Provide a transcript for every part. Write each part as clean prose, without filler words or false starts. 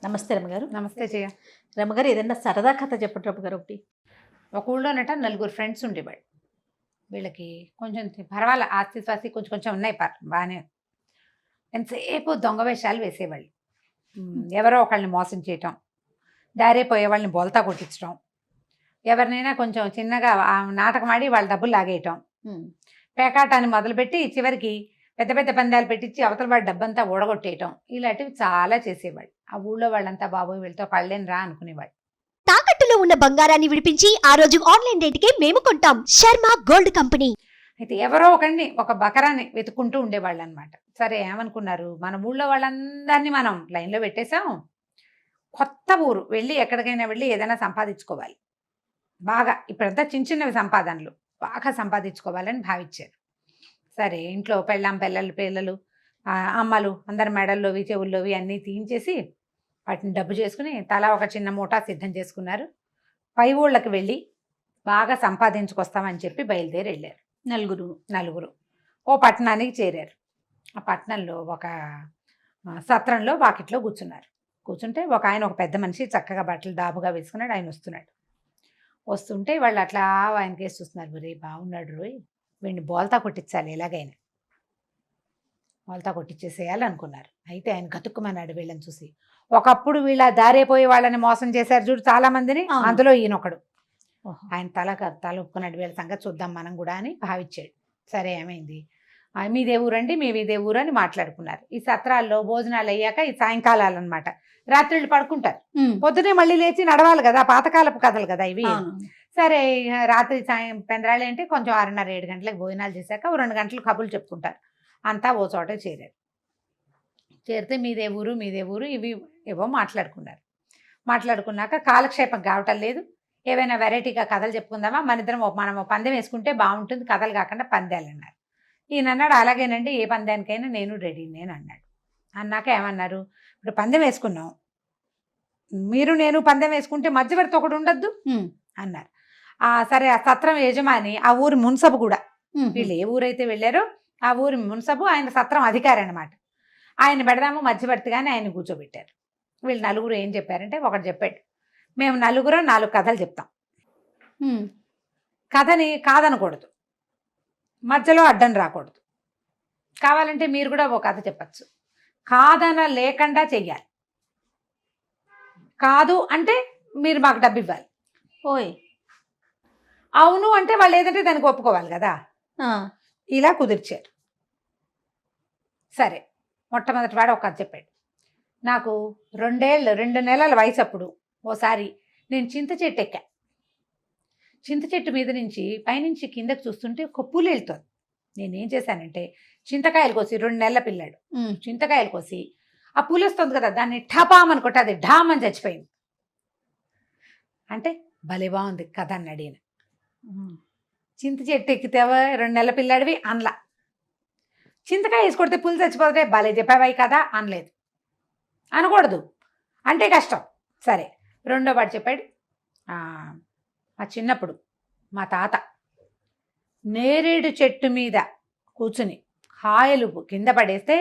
నమస్తే రమగారు. నమస్తే జయ. రమగారు, ఏదైనా సరదా కథ చెప్పండి రమగారు ఒకటి. ఒక ఊళ్ళోనట నలుగురు ఫ్రెండ్స్ ఉండేవాళ్ళు. వీళ్ళకి కొంచెం పర్వాలే ఆస్తి స్వాస్తి కొంచెం కొంచెం ఉన్నాయి, బాగానే. ఎంతసేపు దొంగ వేషాలు వేసేవాళ్ళు. ఎవరో ఒకళ్ళని మోసం చేయటం, దారే పోయే వాళ్ళని బోల్తా కొట్టించడం, ఎవరినైనా కొంచెం చిన్నగా నాటకం ఆడి వాళ్ళ డబ్బులు లాగేయటం, పేకాటాన్ని మొదలుపెట్టి చివరికి పెద్ద పెద్ద పందాలు పెట్టించి అవతల వాడి డబ్బంతా ఊడగొట్టేయటం, ఇలాంటివి చాలా చేసేవాళ్ళు. ఆ ఊళ్ళో వాళ్ళంతా బాబోయ్ వీళ్ళతో పడలేని రా అనుకునేవాళ్ళు. తాకట్టులో ఉన్న బంగారాన్ని విడిపించి ఆ రోజు ఆన్లైన్ రేటుకే మేము కొంటాం. Sharma gold company. అయితే ఎవరో ఒకడిని, ఒక బకరాన్ని వెతుక్కుంటూ ఉండేవాళ్ళు అనమాట. సరే ఏమనుకున్నారు, మన ఊళ్ళో వాళ్ళందరినీ మనం లైన్లో పెట్టేశాం, కొత్త ఊరు వెళ్ళి ఎక్కడికైనా వెళ్ళి ఏదైనా సంపాదించుకోవాలి, బాగా ఇప్పుడంతా చిన్న చిన్నవి సంపాదనలు బాగా సంపాదించుకోవాలని భావించారు. సరే ఇంట్లో పెళ్ళాం పిల్లలు అమ్మలు అందరి మెడల్లోవి చెవుల్లోవి అన్నీ తీయించేసి వాటిని డబ్బు చేసుకుని తలా ఒక చిన్న మూటా సిద్ధం చేసుకున్నారు. పై ఊళ్ళకి వెళ్ళి బాగా సంపాదించుకొస్తామని చెప్పి బయలుదేరి వెళ్ళారు. నలుగురు ఓ పట్టణానికి చేరారు. ఆ పట్టణంలో ఒక సత్రంలో వాకిట్లో కూర్చుంటే ఒక ఆయన, ఒక పెద్ద మనిషి చక్కగా బట్టలు దాబుగా వేసుకున్నాడు. ఆయన వస్తుంటే వాళ్ళు అట్లా ఆయన కేసు చూస్తున్నారు. రే బాగున్నాడు రోయ్, వీడిని బోల్తా కొట్టించాలి, ఎలాగైనా బోల్తా కొట్టించేసేయాలి అనుకున్నారు. అయితే ఆయన గతుక్కుమన్నాడు వీళ్ళని చూసి. ఒకప్పుడు వీళ్ళ దారైపోయి వాళ్ళని మోసం చేశారు చూడు చాలా మందిని, అందులో ఈయనొకడు. ఆయన తల ఒప్పుకున్నాడు, వీళ్ళ సంగతి చూద్దాం మనం కూడా అని భావించాడు. సరే ఏమైంది, మీదే ఊరండి, మీదే ఊరు అని మాట్లాడుకున్నారు. ఈ సత్రాల్లో భోజనాలు అయ్యాక ఈ సాయంకాలాలు అనమాట, రాత్రిళ్ళు పడుకుంటారు. పొద్దునే మళ్ళీ లేచి నడవాలి కదా, పాతకాలపు కథలు కదా ఇవి. సరే రాత్రి పెందరాళ్ళు అంటే కొంచెం 6:30 7 గంటలకు భోజనాలు చేశాక 2 గంటలు కబుర్లు చెప్పుకుంటారు. అంతా ఓ చోట చేరితే మీదే ఊరు ఇవి ఏవో మాట్లాడుకున్నాక కాలక్షేపం కావటం లేదు. ఏవైనా వెరైటీగా కథలు చెప్పుకుందామా, మనం పందెం వేసుకుంటే బాగుంటుంది, కథలు కాకుండా పందాలు అన్నారు. ఈయన అన్నాడు, అలాగేనండి, ఏ పందానికైనా నేను రెడీ నేను అన్నాడు. అన్నాక ఏమన్నారు, ఇప్పుడు పందెం వేసుకున్నాం, మీరు నేను పందెం వేసుకుంటే మధ్యవర్తి ఒకడు ఉండద్దు అన్నారు. సరే ఆ సత్రం యజమాని ఆ ఊరి మున్సబు కూడా, వీళ్ళు ఏ ఊరైతే వెళ్ళారో ఆ ఊరి మున్సబు ఆయన సత్రం అధికారి అనమాట. ఆయన పెడదాము మధ్యవర్తిగానే ఆయన కూర్చోబెట్టారు. వీళ్ళు నలుగురు ఏం చెప్పారంటే, ఒకటి చెప్పాడు, మేము నలుగురు 4 కథలు చెప్తాం, కథని కాదనకూడదు, మధ్యలో అడ్డం రాకూడదు, కావాలంటే మీరు కూడా ఓ కథ చెప్పచ్చు, కాదన లేకుండా చెయ్యాలి, కాదు అంటే మీరు మాకు డబ్బు ఇవ్వాలి, ఓయ్ అవును అంటే వాళ్ళు ఏదంటే దానికి ఒప్పుకోవాలి కదా. ఇలా కుదిర్చారు. సరే మొట్టమొదటి వాడు ఒక కథ చెప్పాడు. నాకు 2 నెలల వయసు అప్పుడు ఓసారి నేను చింత చెట్టు ఎక్కా. చింత చెట్టు మీద నుంచి పైనుంచి కిందకి చూస్తుంటే ఒక పులి వెళ్తుంది. నేనేం చేశానంటే చింతకాయలు కోసి, 2 నెలల పిల్లాడు, చింతకాయలు కోసి ఆ పులి వస్తుంది కదా దాన్ని ఠపామని కొట్టి అది ఢామని చచ్చిపోయింది. అంటే భలే బాగుంది కథ అని అడిగిన. చింత చెట్టు ఎక్కితేవా 2 నెలల పిల్లాడివి అనలా, చింతకాయ వేసి కొడితే పులి చచ్చిపోతే భలే చెప్పావాయి కదా అనలేదు, అనకూడదు అంటే కష్టం. సరే రెండో వాడు చెప్పాడు, మా చిన్నప్పుడు మా తాత నేరేడు చెట్టు మీద కూర్చుని కాయలు కింద పడేస్తే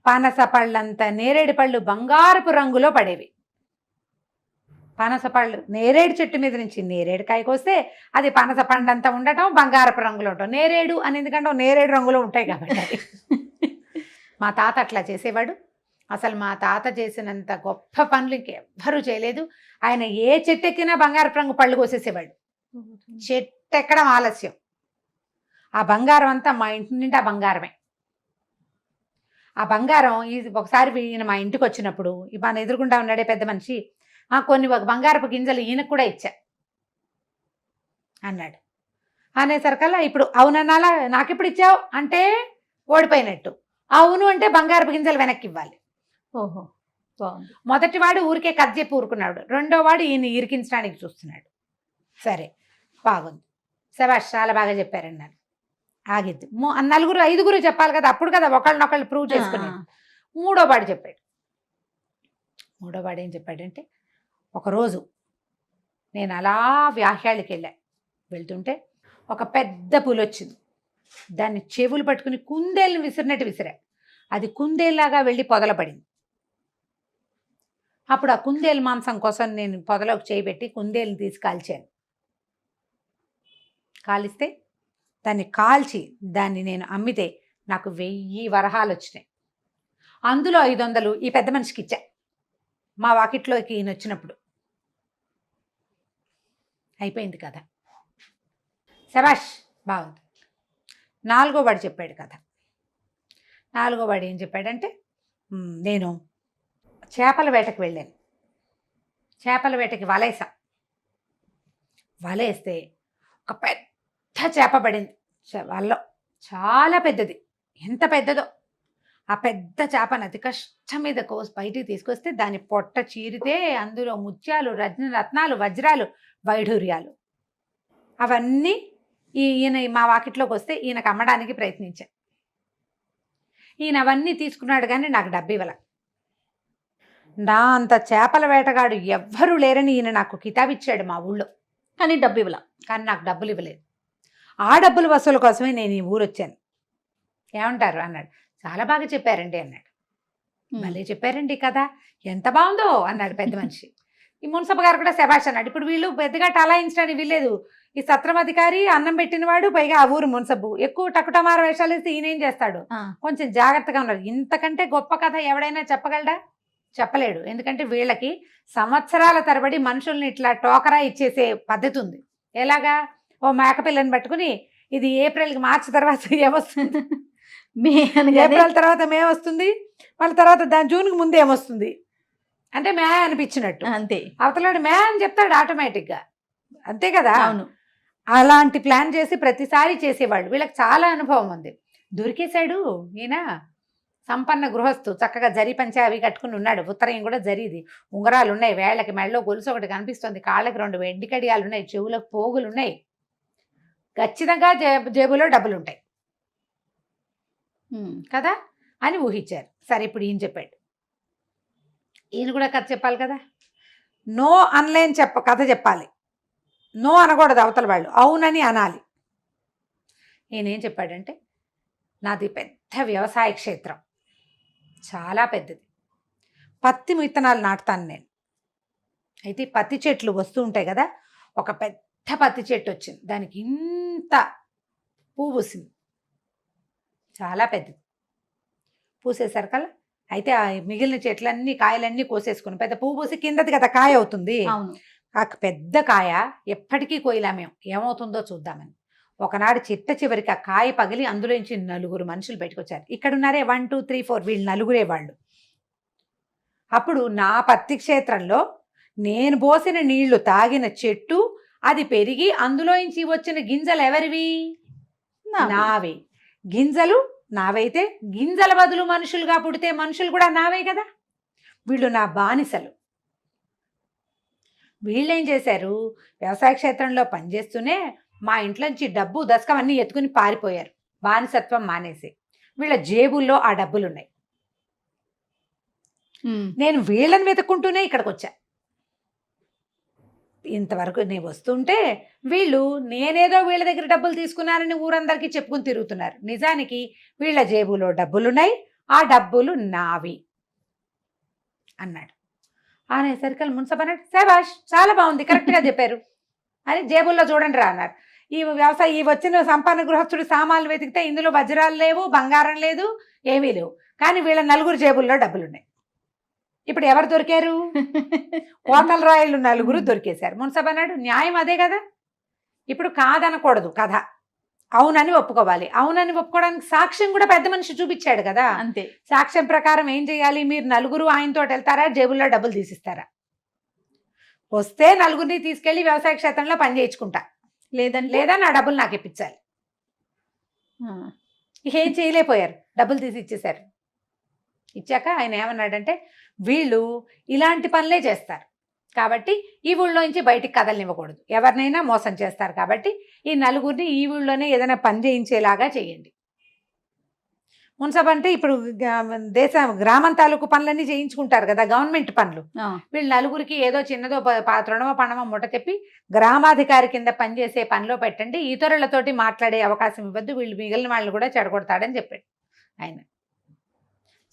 పనస పళ్ళంత నేరేడు పళ్ళు బంగారపు రంగులో పడేవి. పనస పళ్ళు నేరేడు చెట్టు మీద నుంచి నేరేడు కాయకు వస్తే అది పనస పండంతా ఉండటం, బంగారపు రంగులో ఉండటం. నేరేడు అని ఎందుకంటే నేరేడు రంగులో ఉంటాయి కాబట్టి మా తాత అట్లా చేసేవాడు. అసలు మా తాత చేసినంత గొప్ప పనులు ఇంకెవ్వరూ చేయలేదు. ఆయన ఏ చెట్టు ఎక్కినా బంగారపు రంగు పళ్ళు కోసేసేవాడు. చెట్టు ఎక్కడం ఆలస్యం, ఆ బంగారం అంతా మా ఇంటి నిండా బంగారమే. ఆ బంగారం ఒకసారి ఈయన మా ఇంటికి వచ్చినప్పుడు మన ఎదురుకుండా ఉన్నాడే పెద్ద మనిషి, కొన్ని బంగారపు గింజలు ఈయనకు కూడా ఇచ్చా అన్నాడు. అనేసరికల్లా ఇప్పుడు అవునన్నాలా, నాకెప్పుడు ఇచ్చావు అంటే ఓడిపోయినట్టు, అవును అంటే బంగారపు గింజలు వెనక్కి ఇవ్వాలి. ఓహో బాగుంది. మొదటివాడు ఊరికే కథ చెప్పి ఊరుకున్నాడు, రెండోవాడు ఈయన ఇరికించడానికి చూస్తున్నాడు. సరే బాగుంది, శభాష్ చాలా బాగా చెప్పారన్నారు. ఆగిద్ది. 4 5 చెప్పాలి కదా, అప్పుడు కదా ఒకళ్ళనొకళ్ళు ప్రూవ్ చేసుకునేది. మూడోవాడు ఏం చెప్పాడంటే, ఒకరోజు నేను అలా వ్యాహ్యాళ్ళకి వెళ్తుంటే ఒక పెద్ద పులి వచ్చింది. దాన్ని చెవులు పట్టుకుని కుందేళ్ళని విసిరినట్టు విసిరా. అది కుందేలాగా వెళ్ళి పొదలపడింది. అప్పుడు ఆ కుందేలు మాంసం కోసం నేను పొదలోకి చేయబెట్టి కుందేలుని తీసి కాల్చాను. కాలిస్తే దాన్ని కాల్చి దాన్ని నేను అమ్మితే నాకు 1000 వరహాలు వచ్చినాయి. అందులో 500 ఈ పెద్ద మనిషికి ఇచ్చా, మా వాకిట్లోకి ఈయన వచ్చినప్పుడు. అయిపోయింది కథ. శభాష్, బాగుంది. 4గో వాడు చెప్పాడు కథ. 4గో వాడు ఏం చెప్పాడంటే, నేను చేపల వేటకు వెళ్ళాను. చేపల వేటకి వలేసా. వలేస్తే ఒక పెద్ద చేప పడింది వలలో. చాలా పెద్దది. ఎంత పెద్దదో! ఆ పెద్ద చేపను అతి కష్టం మీద బయటికి తీసుకొస్తే దాని పొట్ట చీరితే అందులో ముత్యాలు, రత్నాలు, వజ్రాలు, వైఢూర్యాలు అవన్నీ ఈయన మా వాకిట్లోకి వస్తే ఈయనకు అమ్మడానికి ప్రయత్నించాను. ఈయన అవన్నీ తీసుకున్నాడు కానీ నాకు డబ్బు ఇవ్వాల. నా అంత చేపల వేటగాడు ఎవ్వరూ లేరని ఈయన నాకు కితాబిచ్చాడు మా ఊళ్ళో. కానీ డబ్బు ఇవ్వాల. కానీ నాకు డబ్బులు ఇవ్వలేదు. ఆ డబ్బుల వసూలు కోసమే నేను ఈ ఊరు వచ్చాను. ఏమంటారు అన్నాడు. చాలా బాగా చెప్పారండి అన్నాడు. భలే చెప్పారండి కదా, ఎంత బాగుందో అన్నాడు పెద్ద మనిషి. ఈ మున్సబ్ గారు కూడా శభాష్ అన్నాడు. ఇప్పుడు వీళ్ళు పెద్దగా టలాయించడానికి వీల్లేదు. ఈ సత్రం అధికారి, అన్నం పెట్టినవాడు, పైగా ఆ ఊరు మున్సబ్బు. ఎక్కువ టకుటమార వేషాలు వేస్తే ఈయనేం చేస్తాడు? కొంచెం జాగ్రత్తగా ఉన్నారు. ఇంతకంటే గొప్ప కథ ఎవడైనా చెప్పగలడా? చెప్పలేడు. ఎందుకంటే వీళ్ళకి సంవత్సరాల తరబడి మనుషుల్ని ఇట్లా టోకరా ఇచ్చేసే పద్ధతి ఉంది. ఎలాగా? ఓ మేకపిల్లని పట్టుకుని ఇది ఏప్రిల్కి మార్చి తర్వాత ఏమొస్తుంది, ఏప్రిల్ తర్వాత మే వస్తుంది, మళ్ళీ తర్వాత దాని జూన్కి ముందు ఏమొస్తుంది అంటే మే అనిపించినట్టు. అంతే. అవతలాడు మే అని చెప్తాడు ఆటోమేటిక్గా. అంతే కదా? అవును. అలాంటి ప్లాన్ చేసి ప్రతిసారి చేసేవాళ్ళు. వీళ్ళకి చాలా అనుభవం ఉంది. దొరికేశాడు ఈయన. సంపన్న గృహస్థు, చక్కగా జరి పంచ అవి కట్టుకుని ఉన్నాడు. ఉత్తరం కూడా జరిది. ఉంగరాలు ఉన్నాయి, వేళ్ళకి మెళ్ళలో గొలుసు ఒకటి కనిపిస్తుంది, కాళ్ళకి 2 వెండి కడియాలు ఉన్నాయి, చెవులకు పోగులు ఉన్నాయి, ఖచ్చితంగా జేబులో డబ్బులు ఉంటాయి కదా అని ఊహించారు. సరే, ఇప్పుడు ఈయన చెప్పాడు. ఈయన కూడా కథ చెప్పాలి కదా. నో అనలేని కథ చెప్పాలి. నో అనకూడదు అవతల వాళ్ళు, అవునని అనాలి. ఈయన ఏం చెప్పాడంటే, నాది పెద్ద వ్యవసాయ క్షేత్రం, చాలా పెద్దది. పత్తి విత్తనాలు నాటుతాను నేను. అయితే పత్తి చెట్లు వస్తూ ఉంటాయి కదా, ఒక పెద్ద పత్తి చెట్టు వచ్చింది. దానికి ఇంత పువ్వు పూసింది, చాలా పెద్దది. పూసేసరికల్లా అయితే ఆ మిగిలిన చెట్లన్నీ కాయలన్నీ కోసేసుకుని పెద్ద పువ్వు పూసి కిందది కదా కాయ అవుతుంది. ఆ పెద్ద కాయ ఎప్పటికీ కోయిలా మేము, ఏమవుతుందో చూద్దామని. ఒకనాడు చిట్ట చివరికి ఆ కాయ పగిలి అందులోంచి 4 మనుషులు బయటకొచ్చారు. ఇక్కడున్నారే 1 2 3 4 వీళ్ళు 4 వాళ్ళు. అప్పుడు నా పత్తి క్షేత్రంలో నేను పోసిన నీళ్లు తాగిన చెట్టు అది పెరిగి అందులోంచి వచ్చిన గింజలు ఎవరివి? నావే. గింజలు నావైతే గింజల బదులు మనుషులుగా పుడితే మనుషులు కూడా నావే కదా. వీళ్ళు నా బానిసలు. వీళ్ళేం చేశారు? వ్యవసాయ క్షేత్రంలో పనిచేస్తూనే మా ఇంట్లోంచి డబ్బు దశకం అన్నీ ఎత్తుకుని పారిపోయారు, బానిసత్వం మానేసి. వీళ్ళ జేబుల్లో ఆ డబ్బులున్నాయి. నేను వీళ్ళని వెతుక్కుంటూనే ఇక్కడికి వచ్చా. ఇంతవరకు నేను వస్తుంటే వీళ్ళు నేనేదో వీళ్ళ దగ్గర డబ్బులు తీసుకున్నానని ఊరందరికీ చెప్పుకుని తిరుగుతున్నారు. నిజానికి వీళ్ళ జేబులో డబ్బులున్నాయి, ఆ డబ్బులు నావి అన్నాడు. అనేసరికి మున్సబ్ అన్నాడు, శభాష్, చాలా బాగుంది, కరెక్ట్గా చెప్పారు అని. జేబుల్లో చూడండి రా అన్నారు. ఈ వచ్చిన సంపన్న గృహస్థుడి సామాన్లు వెతికితే ఇందులో వజ్రాలు లేవు, బంగారం లేదు, ఏమీ లేవు. కానీ వీళ్ళ 4 జేబుల్లో డబ్బులున్నాయి. ఇప్పుడు ఎవరు దొరికారు? కోతల రాయలు 4 దొరికేశారు. మున్సబ్ అన్నాడు, న్యాయం అదే కదా. ఇప్పుడు కాదనకూడదు కథ, అవునని ఒప్పుకోవాలి. అవునని ఒప్పుకోవడానికి సాక్ష్యం కూడా పెద్ద మనిషి చూపించాడు కదా. అంతే. సాక్ష్యం ప్రకారం ఏం చేయాలి? మీరు 4 ఆయనతో వెళ్తారా, జేబుల్లో డబ్బులు తీసిస్తారా? వస్తే 4 తీసుకెళ్లి వ్యవసాయ క్షేత్రంలో పని చేయించుకుంటా, లేదా నా డబ్బులు నాకు ఇప్పించాలి. ఏం చేయలేకపోయారు, డబ్బులు తీసి ఇచ్చేశారు. ఇచ్చాక ఆయన ఏమన్నాడంటే, వీళ్ళు ఇలాంటి పనులే చేస్తారు కాబట్టి ఈ ఊళ్ళోంచి బయటికి కదలనివ్వకూడదు, ఎవరినైనా మోసం చేస్తారు కాబట్టి ఈ 4 ఈ ఊళ్ళోనే ఏదైనా పని చేయించేలాగా చేయండి. మున్సబ్ అంటే ఇప్పుడు గ్రామం తాలూకు పనులన్నీ చేయించుకుంటారు కదా, గవర్నమెంట్ పనులు. వీళ్ళు 4 ఏదో చిన్నదో రుణమో పణమో ముట్ట తెప్పి గ్రామాధికారి కింద పనిచేసే పనిలో పెట్టండి, ఇతరులతోటి మాట్లాడే అవకాశం ఇవ్వద్దు, వీళ్ళు మిగిలిన వాళ్ళు కూడా చెడగొడతాడని చెప్పాడు ఆయన.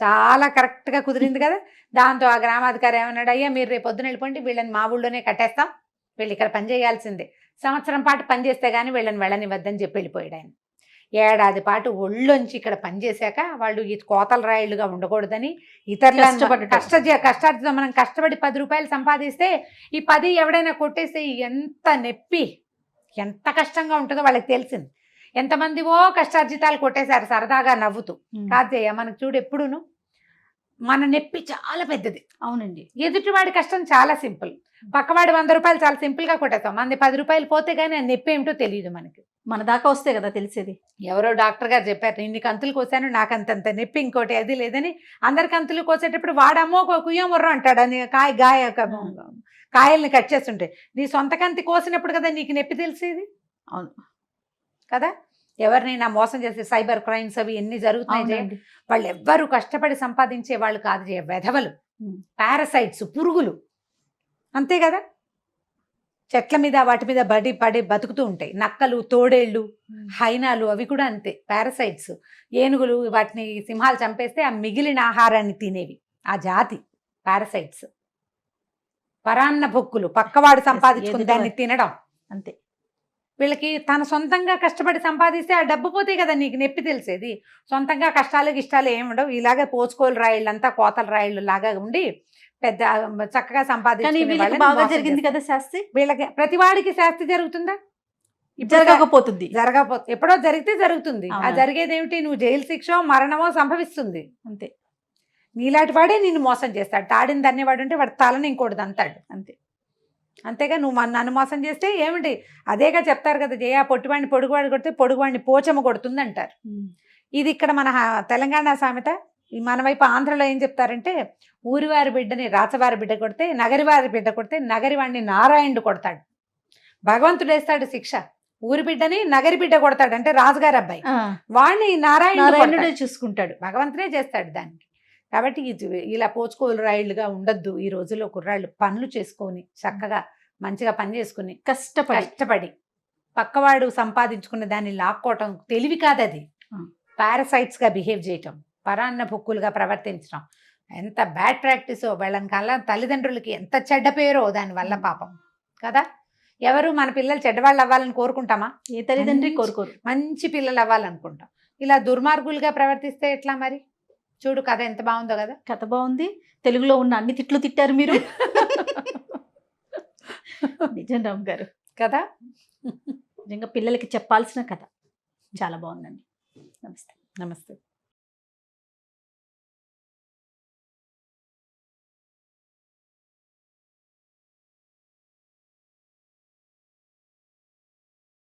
చాలా కరెక్ట్గా కుదిరింది కదా. దాంతో ఆ గ్రామాధికారి ఏమన్నాడు, అయ్యా మీరు రేపు పొద్దున వెళ్ళిపోండి, వీళ్ళని మా ఊళ్ళోనే కట్టేస్తాం, వీళ్ళు ఇక్కడ పని చేయాల్సిందే, సంవత్సరం పాటు పని చేస్తే కానీ వీళ్ళని వెళ్ళనివ్వద్దని చెప్పి వెళ్ళిపోయాడు ఆయన. ఏడాది పాటు ఒళ్ళొంచి ఇక్కడ పనిచేశాక వాళ్ళు ఈ కోతల రాయిళ్ళుగా ఉండకూడదని కష్టార్జితం మనం కష్టపడి 10 రూపాయలు సంపాదిస్తే ఈ 10 ఎవడైనా కొట్టేస్తే ఎంత నొప్పి ఎంత కష్టంగా ఉంటుందో వాళ్ళకి తెలిసింది. ఎంతమందివో కష్టార్జితాలు కొట్టేశారు సరదాగా నవ్వుతూ. కాదయ్య మనకు చూడు ఎప్పుడును మన నొప్పి చాలా పెద్దది. అవునండి. ఎదుటివాడి కష్టం చాలా సింపుల్, పక్కవాడి 100 రూపాయలు చాలా సింపుల్ గా కొట్టేస్తాం, మనది 10 రూపాయలు పోతే కానీ ఆ నొప్పి ఏమిటో తెలియదు మనకి. మన దాకా వస్తే కదా తెలిసేది. ఎవరో డాక్టర్ గారు చెప్పారు, ఇన్ని కంతులు కోసాను నాకు అంతంత నొప్పి ఇంకోటి అది లేదని. అందరి కంతులు కోసేటప్పుడు వాడమ్మో కుయ్యముర్రం అంటాడు అని కాయల్ని కట్ చేస్తుంటే. నీ సొంత కంతి కోసినప్పుడు కదా నీకు నొప్పి తెలిసేది. అవును కదా. ఎవరినైనా మోసం చేసే సైబర్ క్రైమ్స్ అవి ఎన్ని జరుగుతున్నాయి. వాళ్ళు ఎవ్వరు కష్టపడి సంపాదించే వాళ్ళు కాదు, వెధవలు, పారాసైట్స్, పురుగులు, అంతే కదా. చెట్ల మీద వాటి మీద పడి బతుకుతూ ఉంటాయి. నక్కలు, తోడేళ్ళు, హైనాలు అవి కూడా అంతే పారాసైట్స్. ఏనుగులు వాటిని సింహాలు చంపేస్తే ఆ మిగిలిన ఆహారాన్ని తినేవి ఆ జాతి పారాసైట్స్. పరాన్న భొక్కులు, పక్కవాడు సంపాదించుకుని దాన్ని తినడం అంతే. వీళ్ళకి తన సొంతంగా కష్టపడి సంపాదిస్తే ఆ డబ్బు పోతే కదా నీకు నొప్పి తెలిసేది. సొంతంగా కష్టాలు ఇష్టాలు ఏముండవు. ఇలాగే పోచుకోలు రాయిళ్ళంతా కోతల రాయిళ్ళు లాగా ఉండి పెద్ద చక్కగా జరిగింది కదా శాస్తి. వీళ్ళకి ప్రతివాడికి శాస్తి జరుగుతుందా? జరగకపోతుంది. ఎప్పుడో జరిగితే జరుగుతుంది. ఆ జరిగేది ఏమిటి? నువ్వు జైలు శిక్ష మరణమో సంభవిస్తుంది అంతే. నీలాంటి వాడే నిన్ను మోసం చేస్తాడు. తాడిని దన్నేవాడు అంటే వాడు తలని ఇంకోటి దంతాడు అంతే. అంతేగా నువ్వు నన్ను మోసం చేస్తే ఏమిటి? అదేగా చెప్తారు కదా, జయ పొట్టివాడిని పొడుగువాడు కొడితే పొడుగువాడిని పోచమ్మ కొడుతుంది అంటారు. ఇది ఇక్కడ మన తెలంగాణ సామెత. మన వైపు ఆంధ్రలో ఏం చెప్తారంటే, ఊరివారి బిడ్డని రాచవారి బిడ్డ కొడితే, నగరివారి బిడ్డ కొడితే నగరివాడిని నారాయణుడు కొడతాడు. భగవంతుడు వేస్తాడు శిక్ష. ఊరి బిడ్డని నగరి బిడ్డ కొడతాడు అంటే రాజుగారి అబ్బాయి, వాడిని నారాయణుడు చూసుకుంటాడు. భగవంతుడే చేస్తాడు దానికి. కాబట్టి ఇలా పోచుకోలు రాయిళ్ళుగా ఉండొద్దు. ఈ రోజుల్లో కుర్రాళ్ళు పనులు చేసుకొని చక్కగా మంచిగా పని చేసుకుని కష్టపడి పక్కవాడు సంపాదించుకున్న దాన్ని లాక్కోవటం తెలివి కాదు. అది పారాసైట్స్ గా బిహేవ్ చేయటం, పరాన్న భొక్కులుగా ప్రవర్తించడం ఎంత బ్యాడ్ ప్రాక్టీసో. వాళ్ళని కల్లా తల్లిదండ్రులకి ఎంత చెడ్డ పేరో దానివల్ల పాపం కదా. ఎవరు మన పిల్లలు చెడ్డవాళ్ళు అవ్వాలని కోరుకుంటామా? ఏ తల్లిదండ్రి కోరుకోరు. మంచి పిల్లలు అవ్వాలనుకుంటాం. ఇలా దుర్మార్గులుగా ప్రవర్తిస్తే ఎట్లా మరి? చూడు కథ ఎంత బాగుందో కదా. కథ బాగుంది. తెలుగులో ఉన్న అన్ని తిట్లు తిట్టారు మీరు. నిజం రామ్ గారు కదా. నిజంగా పిల్లలకి చెప్పాల్సిన కథ చాలా బాగుందండి. నమస్తే. నమస్తే.